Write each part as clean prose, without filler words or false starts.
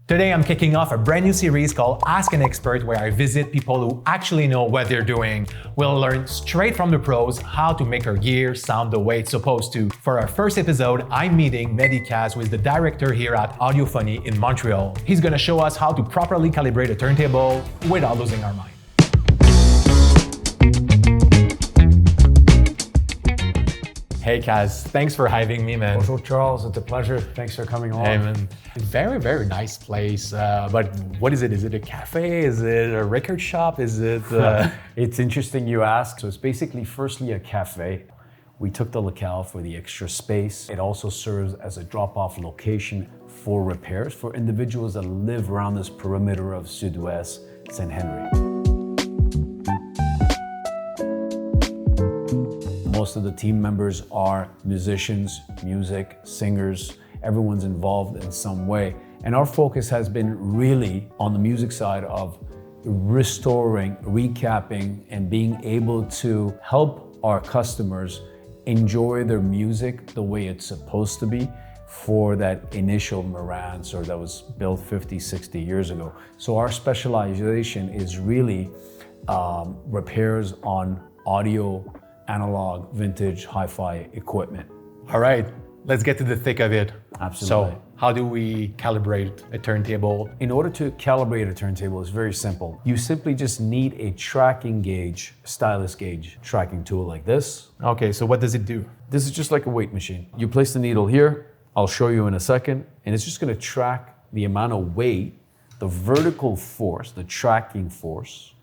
Today I'm kicking off a brand new series called Ask an Expert, where I visit people who actually know what they're doing. We'll learn straight from the pros how to make our gear sound the way it's supposed to. For our first episode, I'm meeting Mehdi Kaz, who is the director here at Audiophonie in Montreal. He's gonna show us how to properly calibrate a turntable without losing our mind. Hey Kaz, thanks for having me, man. Bonjour Charles, it's a pleasure. Thanks for coming along. Hey man, very, very nice place. But what is it? Is it a cafe? Is it a record shop? Is it? It's interesting you ask. So it's basically firstly a cafe. We took the locale for the extra space. It also serves as a drop-off location for repairs for individuals that live around this perimeter of Sud-Ouest St. Henry. Most of the team members are musicians, music, singers. Everyone's involved in some way. And our focus has been really on the music side of restoring, recapping, and being able to help our customers enjoy their music the way it's supposed to be for that initial Marantz or that was built 50, 60 years ago. So our specialization is really repairs on audio, analog, vintage, hi-fi equipment. All right, let's get to the thick of it. Absolutely. So, how do we calibrate a turntable? In order to calibrate a turntable, it's very simple. You simply just need a tracking gauge, stylus gauge tracking tool like this. Okay, so what does it do? This is just like a weight machine. You place the needle here, I'll show you in a second, and it's just gonna track the amount of weight, the vertical force, the tracking force,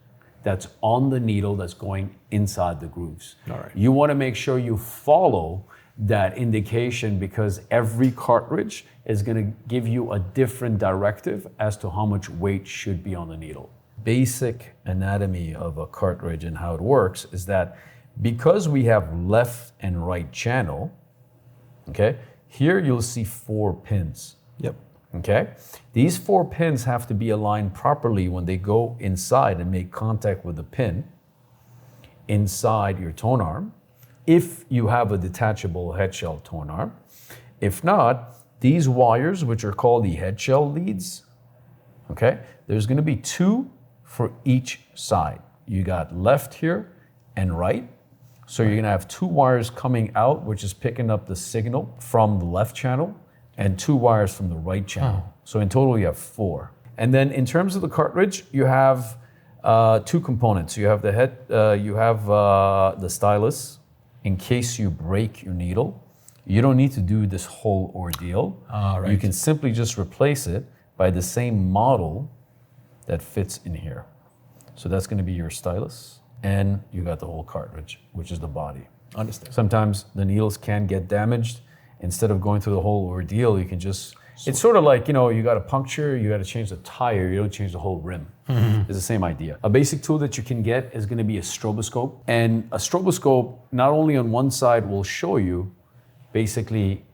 that's on the needle that's going inside the grooves. All right. You want to make sure you follow that indication because every cartridge is going to give you a different directive as to how much weight should be on the needle. Basic anatomy of a cartridge and how it works is that because we have left and right channel, okay, here you'll see 4 pins. Yep. Okay, these 4 pins have to be aligned properly when they go inside and make contact with the pin inside your tone arm. If you have a detachable head shell tone arm, if not, these wires, which are called the head shell leads, okay, there's going to be 2 for each side. You got left here and right. So you're going to have 2 wires coming out, which is picking up the signal from the left channel, and 2 wires from the right channel. So in total you have 4. And then in terms of the cartridge, you have 2 components. You have the head, you have the stylus in case you break your needle. You don't need to do this whole ordeal. Right. You can simply just replace it by the same model that fits in here. So that's going to be your stylus, and you got the whole cartridge, which is the body. Understand. Sometimes the needles can get damaged. Instead of going through the whole ordeal, you can just, it's sort of like, you know, you got a puncture, you got to change the tire, you don't change the whole rim. It's the same idea. A basic tool that you can get is going to be a stroboscope. And a stroboscope, not only on one side will show you, basically,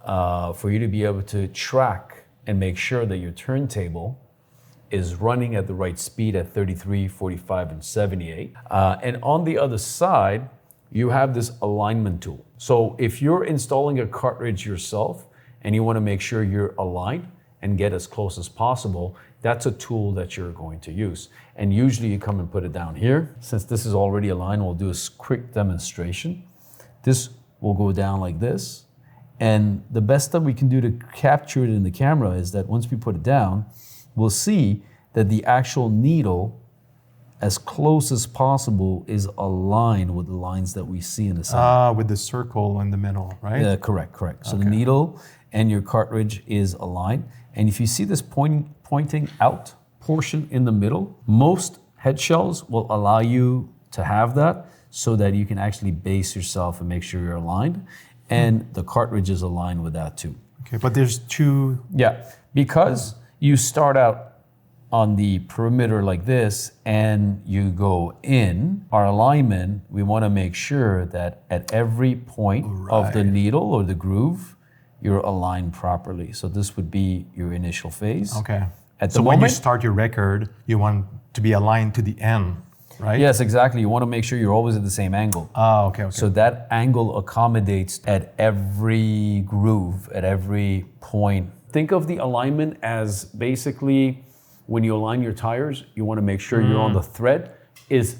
for you to be able to track and make sure that your turntable is running at the right speed at 33, 45, and 78. And on the other side, you have this alignment tool. So if you're installing a cartridge yourself and you want to make sure you're aligned and get as close as possible, that's a tool that you're going to use. And usually you come and put it down here. Since this is already aligned, we'll do a quick demonstration. This will go down like this. And the best that we can do to capture it in the camera is that once we put it down, we'll see that the actual needle, as close as possible, is aligned with the lines that we see in the center. With the circle in the middle, right? Yeah, correct. So the needle and your cartridge is aligned. And if you see this pointing out portion in the middle, most head shells will allow you to have that so that you can actually base yourself and make sure you're aligned. And the cartridge is aligned with that too. Okay, but there's 2. Yeah, because you start out on the perimeter like this and you go in, our alignment, we want to make sure that at every point of the needle or the groove, you're aligned properly. So this would be your initial phase. Okay. At So the when moment, you start your record, you want to be aligned to the end, right? yes, exactly. You want to make sure you're always at the same angle. Okay. So that angle accommodates at every groove, at every point Think of the alignment as basically when you align your tires, you want to make sure you're on the thread. It's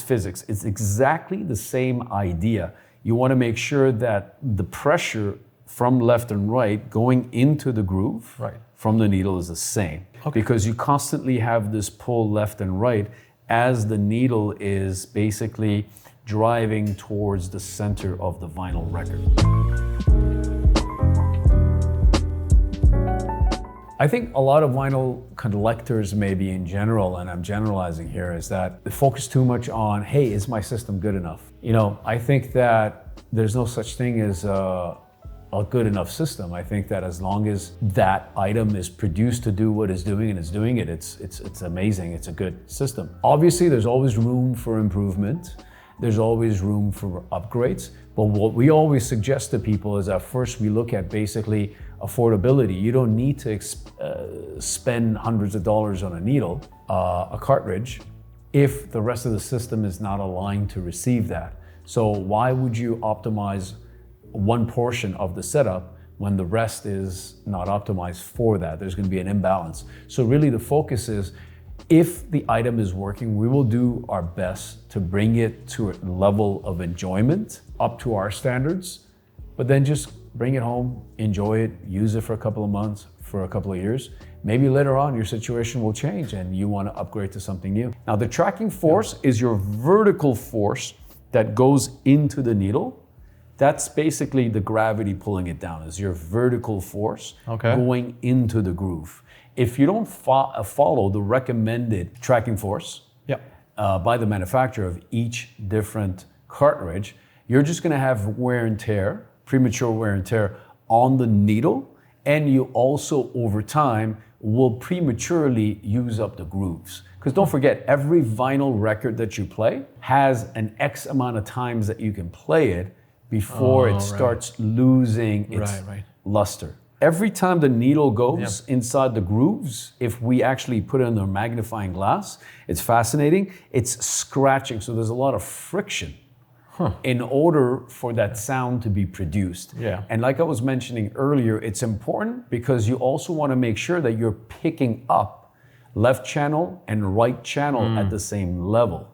physics. It's exactly the same idea. You want to make sure that the pressure from left and right going into the groove from the needle is the same. Because you constantly have this pull left and right as the needle is basically driving towards the center of the vinyl record. I think a lot of vinyl collectors, maybe in general, and I'm generalizing here, is that they focus too much on, hey, is my system good enough? You know, I think that there's no such thing as a good enough system. I think that as long as that item is produced to do what it's doing and it's doing it, it's amazing. It's a good system. Obviously, there's always room for improvement. There's always room for upgrades. But what we always suggest to people is that first we look at basically affordability. You don't need to spend hundreds of dollars on a needle, a cartridge, if the rest of the system is not aligned to receive that. So why would you optimize one portion of the setup when the rest is not optimized for that? There's going to be an imbalance. So really the focus is, if the item is working, we will do our best to bring it to a level of enjoyment up to our standards, but then just bring it home, enjoy it, use it for a couple of months, for a couple of years. Maybe later on your situation will change and you want to upgrade to something new. Now the tracking force is your vertical force that goes into the needle. That's basically the gravity pulling it down, is your vertical force going into the groove. If you don't follow the recommended tracking force by the manufacturer of each different cartridge, you're just going to have wear and tear, premature wear and tear on the needle, and you also over time will prematurely use up the grooves. Because don't forget, every vinyl record that you play has an X amount of times that you can play it before it starts losing its luster. Every time the needle goes inside the grooves, if we actually put it under a magnifying glass, it's fascinating, it's scratching. So there's a lot of friction in order for that sound to be produced. And like I was mentioning earlier, it's important because you also want to make sure that you're picking up left channel and right channel at the same level.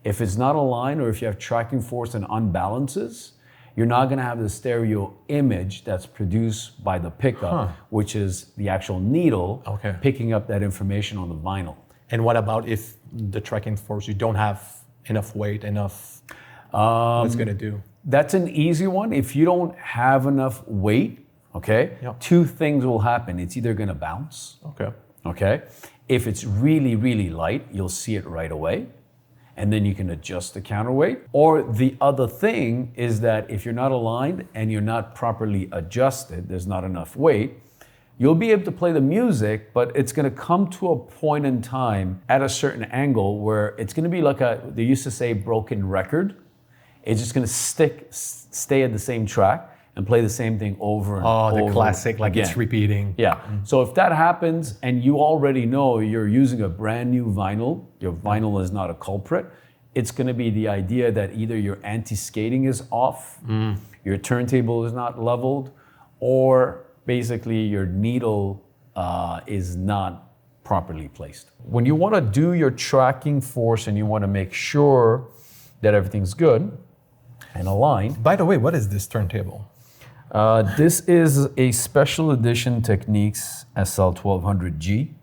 If it's not aligned, or if you have tracking force and unbalances, you're not going to have the stereo image that's produced by the pickup, which is the actual needle picking up that information on the vinyl. And what about if the tracking force, you don't have enough weight, what's going to do? That's an easy one. If you don't have enough weight, two things will happen. It's either going to bounce. If it's really, really light, you'll see it right away. And then you can adjust the counterweight. Or the other thing is that if you're not aligned and you're not properly adjusted, there's not enough weight, you'll be able to play the music, but it's gonna come to a point in time at a certain angle where it's gonna be like they used to say, broken record. It's just gonna stay at the same track and play the same thing over and over. Oh, the classic, like again. It's repeating. So if that happens and you already know you're using a brand new vinyl, your vinyl is not a culprit, it's gonna be the idea that either your anti-skating is off, your turntable is not leveled, or basically your needle is not properly placed. When you wanna do your tracking force and you wanna make sure that everything's good and aligned. By the way, what is this turntable? This is a special edition Technics SL1200G,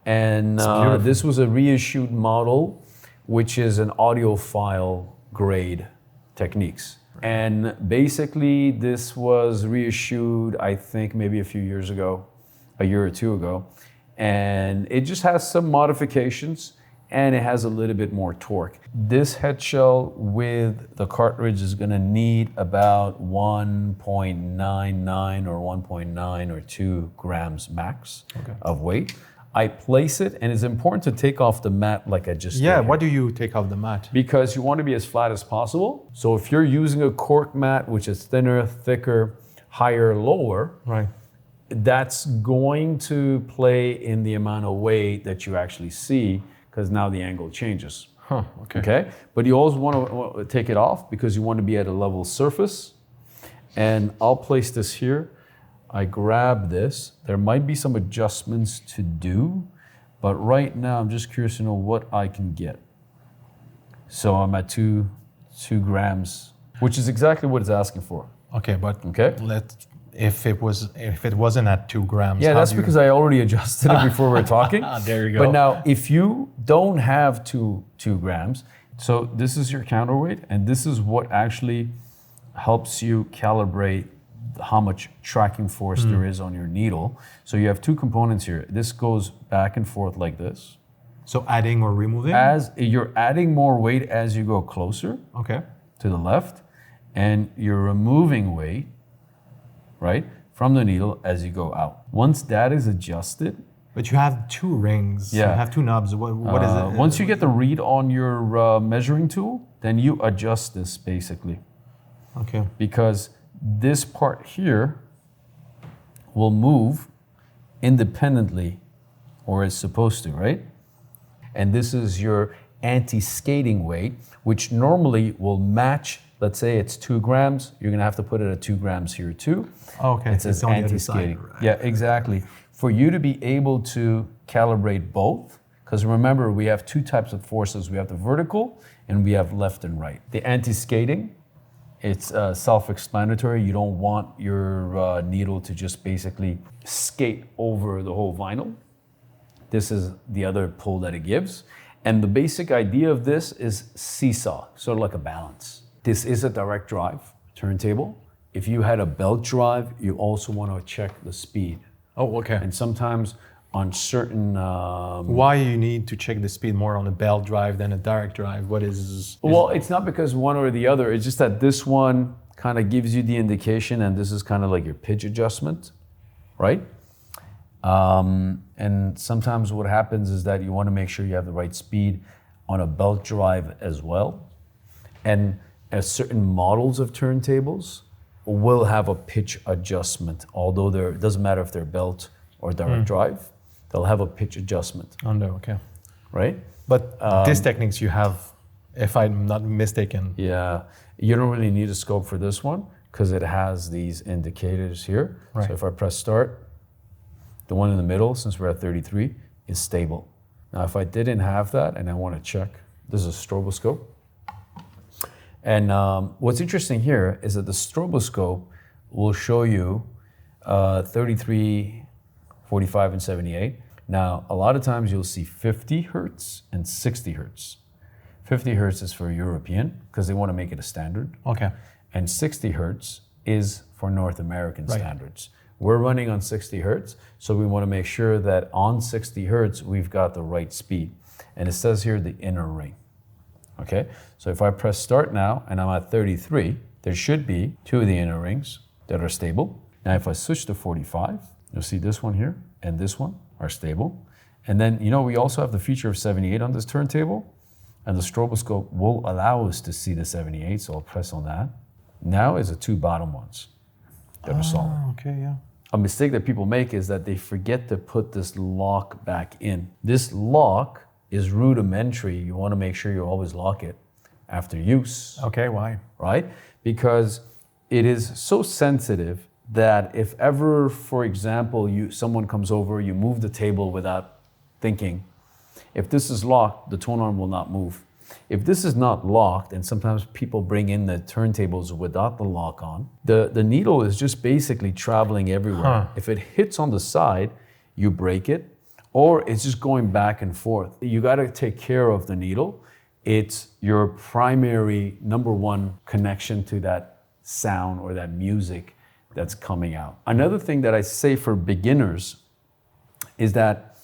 and this was a reissued model, which is an audiophile grade Technics. And basically this was reissued, I think maybe a year or two ago, and it just has some modifications and it has a little bit more torque. This head shell with the cartridge is gonna need about 1.99 or 1.9 or 2 grams max of weight. I place it, and it's important to take off the mat like I just did. Why do you take off the mat? Because you want to be as flat as possible. So if you're using a cork mat, which is thinner, thicker, higher, lower, that's going to play in the amount of weight that you actually see, because now the angle changes. But you always want to take it off because you want to be at a level surface. And I'll place this here. I grab this. There might be some adjustments to do, but right now I'm just curious to know what I can get. So I'm at 2 grams, which is exactly what it's asking for. Okay, but Okay. if it wasn't at 2 grams. Yeah, that's because I already adjusted it before we were talking. There you go. But now, if you don't have two grams, so this is your counterweight, and this is what actually helps you calibrate how much tracking force there is on your needle. So you have 2 components here. This goes back and forth like this. So adding or removing? As you're adding more weight as you go closer to the left, and you're removing weight, right, from the needle as you go out. Once that is adjusted. But you have 2 rings. Yeah. You have 2 knobs. What is it? Once you get the read on your measuring tool, then you adjust this basically. Okay. Because this part here will move independently, or is supposed to, right? And this is your anti-skating weight, which normally will match. Let's say it's 2 grams, you're gonna have to put it at 2 grams here too. Okay, It says it's on the other anti-skating. side, right. Yeah, exactly. For you to be able to calibrate both, because remember, we have 2 types of forces. We have the vertical and we have left and right. The anti-skating, it's self-explanatory. You don't want your needle to just basically skate over the whole vinyl. This is the other pull that it gives. And the basic idea of this is seesaw, sort of like a balance. This is a direct drive turntable. If you had a belt drive, you also want to check the speed. Oh, okay. And sometimes on certain... Why you need to check the speed more on a belt drive than a direct drive? What is... Well, it's not because one or the other. It's just that this one kind of gives you the indication, and this is kind of like your pitch adjustment, right? And sometimes what happens is that you want to make sure you have the right speed on a belt drive as well. And certain models of turntables will have a pitch adjustment, although it doesn't matter if they're belt or direct drive, they'll have a pitch adjustment. Okay. Right? But this Technics you have, if I'm not mistaken. Yeah, you don't really need a scope for this one because it has these indicators here. Right. So if I press start, the one in the middle, since we're at 33, is stable. Now, if I didn't have that and I want to check, this is a stroboscope. And what's interesting here is that the stroboscope will show you 33, 45, and 78. Now, a lot of times you'll see 50 hertz and 60 hertz. 50 hertz is for European because they want to make it a standard. Okay. And 60 hertz is for North American standards. We're running on 60 hertz, so we want to make sure that on 60 hertz, we've got the right speed. And it says here the inner ring. Okay, so if I press start now and I'm at 33, there should be 2 of the inner rings that are stable. Now if I switch to 45, you'll see this one here and this one are stable. And then, we also have the feature of 78 on this turntable, and the stroboscope will allow us to see the 78, so I'll press on that. Now is the 2 bottom ones that are solid. Okay, yeah. A mistake that people make is that they forget to put this lock back in. This lock is rudimentary. You want to make sure you always lock it after use. Okay, why? Right? Because it is so sensitive that if ever, for example, someone comes over, you move the table without thinking, if this is locked, the tone arm will not move. If this is not locked, and sometimes people bring in the turntables without the lock on, the needle is just basically traveling everywhere. If it hits on the side, you break it, or it's just going back and forth. You got to take care of the needle. It's your primary number 1 connection to that sound or that music that's coming out. Another thing that I say for beginners is that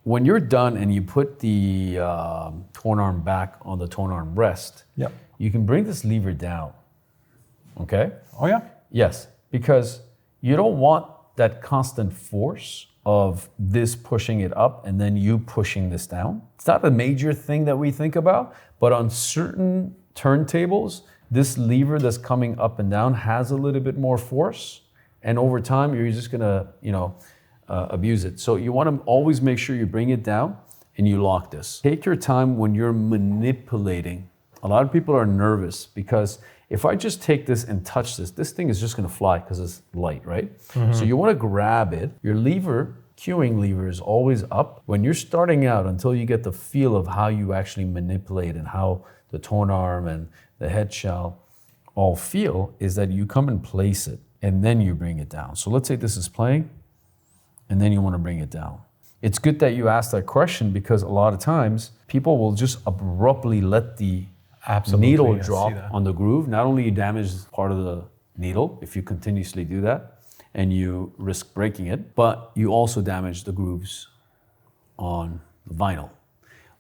when you're done and you put the tone arm back on the tone arm rest, you can bring this lever down, okay? Oh yeah? Yes, because you don't want that constant force of this pushing it up and then you pushing this down. It's not a major thing that we think about, but on certain turntables, this lever that's coming up and down has a little bit more force, and over time you're just gonna, abuse it. So you want to always make sure you bring it down and you lock this. Take your time when you're manipulating. A lot of people are nervous because If I just take this and touch this thing is just gonna fly because it's light, right? So you wanna grab it. Your lever, cueing lever is always up. When you're starting out, until you get the feel of how you actually manipulate and how the tone arm and the head shell all feel, is that you come and place it and then you bring it down. So let's say this is playing and then you wanna bring it down. It's good that you asked that question because a lot of times people will just abruptly let the needle drop on the groove. Not only you damage part of the needle if you continuously do that and you risk breaking it, but you also damage the grooves on the vinyl.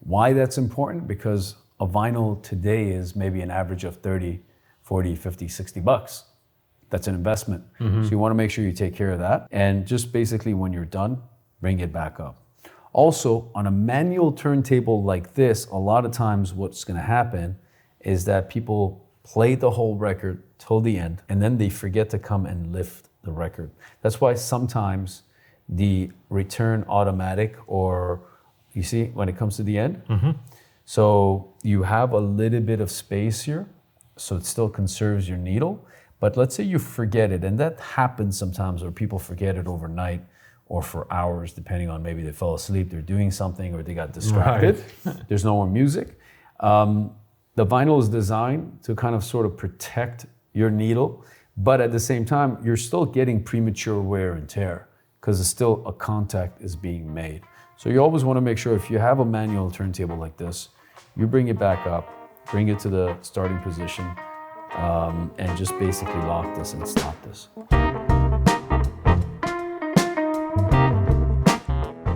Why that's important? Because a vinyl today is maybe an average of 30, 40, 50, 60 bucks. That's an investment. So you wanna make sure you take care of that. And just basically when you're done, bring it back up. Also, on a manual turntable like this, a lot of times what's gonna happen is that people play the whole record till the end and then they forget to come and lift the record. That's why sometimes the return automatic, or you see when it comes to the end, so you have a little bit of space here, so it still conserves your needle. But let's say you forget it, and that happens sometimes where people forget it overnight or for hours, depending on maybe they fell asleep, they're doing something, or they got distracted. There's no more music. The vinyl is designed to kind of sort of protect your needle, but at the same time, you're still getting premature wear and tear because it's still a contact is being made. So you always want to make sure if you have a manual turntable like this, you bring it back up, bring it to the starting position, and just basically lock this and stop this.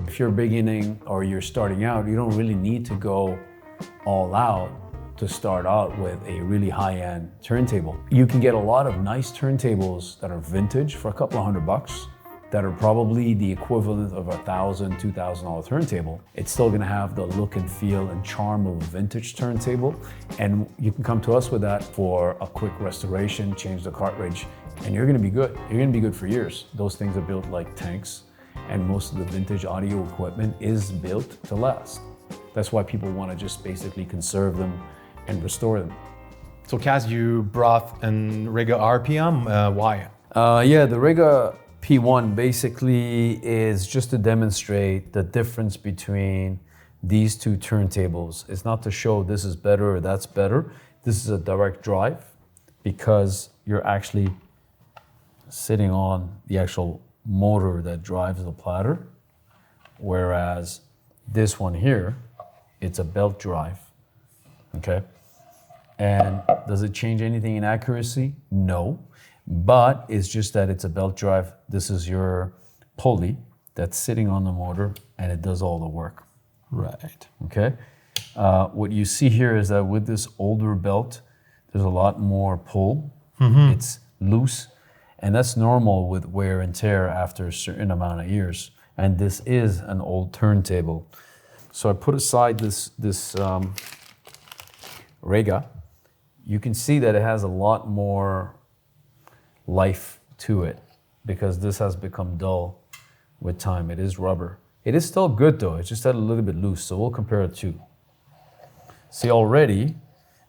If you're beginning or you're starting out, you don't really need to go all out to start out with a really high-end turntable. You can get a lot of nice turntables that are vintage for a couple of $100 that are probably the equivalent of $1,000, $2,000 turntable. It's still gonna have the look and feel and charm of a vintage turntable. And you can come to us with that for a quick restoration, change the cartridge, and you're gonna be good. You're gonna be good for years. Those things are built like tanks, and most of the vintage audio equipment is built to last. That's why people wanna just basically conserve them and restore them. So Kaz, you brought an Rega RPM, why? Yeah, the Rega P1 basically is just to demonstrate the difference between these two turntables. It's not to show this is better or that's better. This is a direct drive because you're actually sitting on the actual motor that drives the platter, whereas this one here, it's a belt drive, okay? And does it change anything in accuracy? No, but it's just that it's a belt drive. This is your pulley that's sitting on the motor and it does all the work. Right. Okay. What you see here is that with this older belt, there's a lot more pull. It's loose, and that's normal with wear and tear after a certain amount of years. And this is an old turntable. So I put aside this Rega. You can see that it has a lot more life to it because this has become dull with time. It is rubber. It is still good though, it's just that a little bit loose, so we'll compare the two. See, already,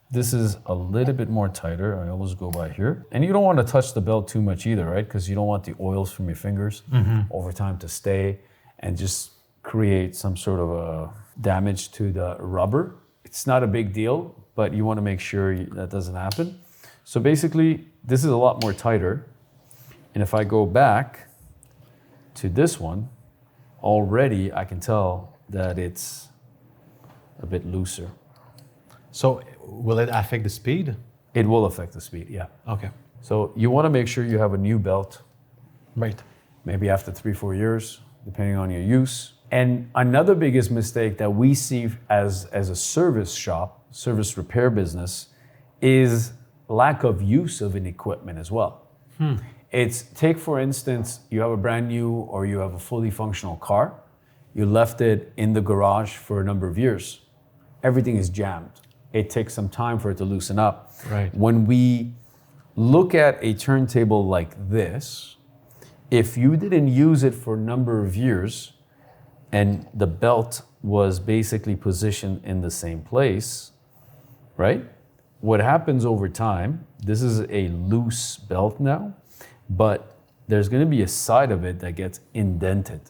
this is a little bit more tighter. I always go by here. And you don't want to touch the belt too much either, right? Because you don't want the oils from your fingers over time to stay and just create some sort of a damage to the rubber. It's not a big deal, but you want to make sure that doesn't happen. So basically, this is a lot more tighter. And if I go back to this one, already I can tell that it's a bit looser. So will it affect the speed? It will affect the speed, yeah. Okay. So you want to make sure you have a new belt. Right. Maybe after 3-4 years, depending on your use. And another biggest mistake that we see as a service shop, service repair business, is lack of use of an equipment as well. It's, take for instance, you have a brand new or you have a fully functional car, you left it in the garage for a number of years. Everything is jammed. It takes some time for it to loosen up. Right. When we look at a turntable like this, if you didn't use it for a number of years and the belt was basically positioned in the same place, right? what happens over time, this is a loose belt now, but there's going to be a side of it that gets indented.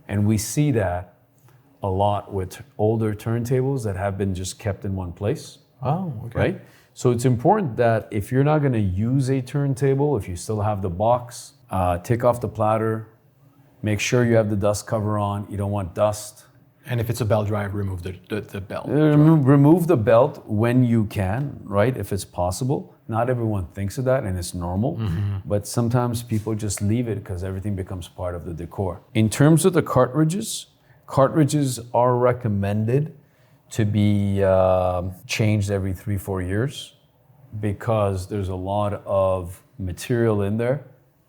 And we see that a lot with older turntables that have been just kept in one place. Oh, okay. Right? So it's important that if you're not going to use a turntable, if you still have the box, take off the platter, make sure you have the dust cover on. You don't want dust. And if it's a belt drive, remove the belt. Remove the belt when you can, right? If it's possible. Not everyone thinks of that, and it's normal. But sometimes people just leave it because everything becomes part of the decor. In terms of the cartridges are recommended to be changed every 3-4 years because there's a lot of material in there,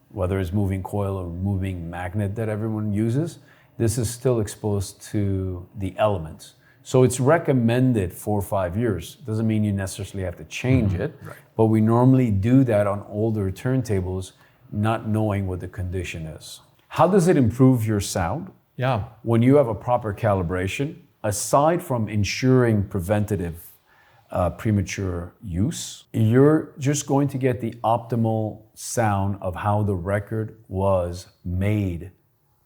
whether it's moving coil or moving magnet that everyone uses. This is still exposed to the elements. So it's recommended 4 or 5 years. Doesn't mean you necessarily have to change it, right. But we normally do that on older turntables, not knowing what the condition is. How does it improve your sound? Yeah. When you have a proper calibration, aside from ensuring preventative premature use, you're just going to get the optimal sound of how the record was made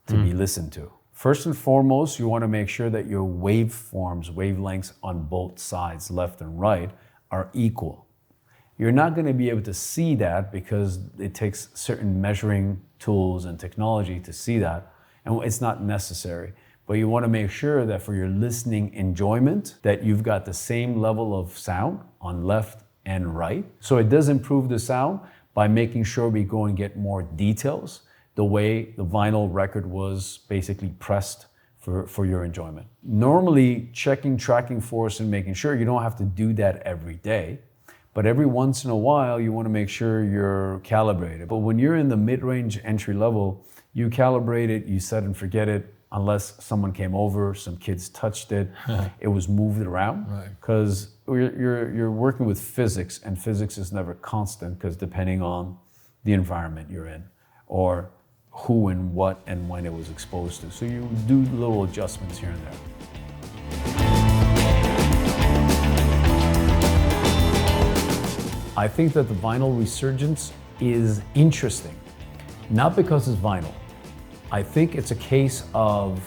to be listened to. First and foremost, you want to make sure that your wavelengths on both sides, left and right, are equal. You're not going to be able to see that because it takes certain measuring tools and technology to see that, and it's not necessary. But you want to make sure that for your listening enjoyment, that you've got the same level of sound on left and right. So it does improve the sound by making sure we go and get more details, the way the vinyl record was basically pressed for your enjoyment. Normally, checking tracking force and making sure you don't have to do that every day, but every once in a while, you want to make sure you're calibrated. But when you're in the mid-range entry level, you calibrate it, you set and forget it, unless someone came over, some kids touched it, it was moved around. Because you're working with physics, and physics is never constant because depending on the environment you're in, or who and what and when it was exposed to. So you do little adjustments here and there. I think that the vinyl resurgence is interesting, not because it's vinyl. I think it's a case of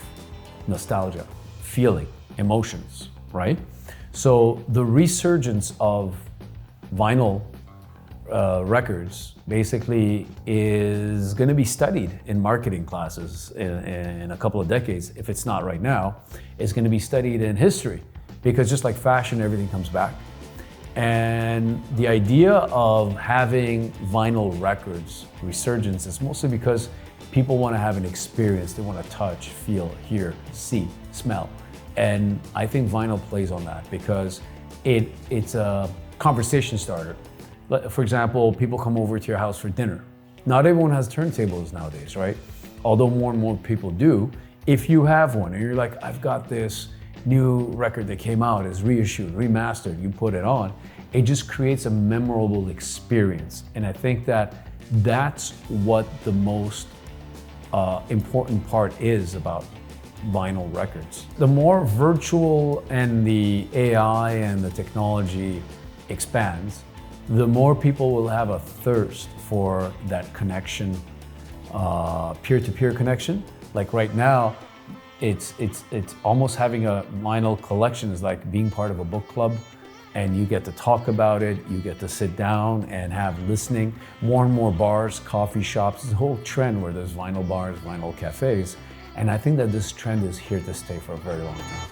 nostalgia, feeling, emotions, right? So the resurgence of vinyl records basically is going to be studied in marketing classes in a couple of decades. If it's not right now, it's going to be studied in history, because just like fashion, everything comes back. And the idea of having vinyl records resurgence is mostly because people want to have an experience. They want to touch, feel, hear, see, smell. And I think vinyl plays on that because it's a conversation starter. For example, people come over to your house for dinner. Not everyone has turntables nowadays, right? Although more and more people do. If you have one and you're like, I've got this new record that came out, is reissued, remastered, you put it on, it just creates a memorable experience. And I think that that's what the most important part is about vinyl records. The more virtual and the AI and the technology expands, the more people will have a thirst for that connection, peer-to-peer connection. Like right now, it's almost having a vinyl collection is like being part of a book club, and you get to talk about it, you get to sit down and have listening. More and more bars, coffee shops, there's a whole trend where there's vinyl bars, vinyl cafes, and I think that this trend is here to stay for a very long time.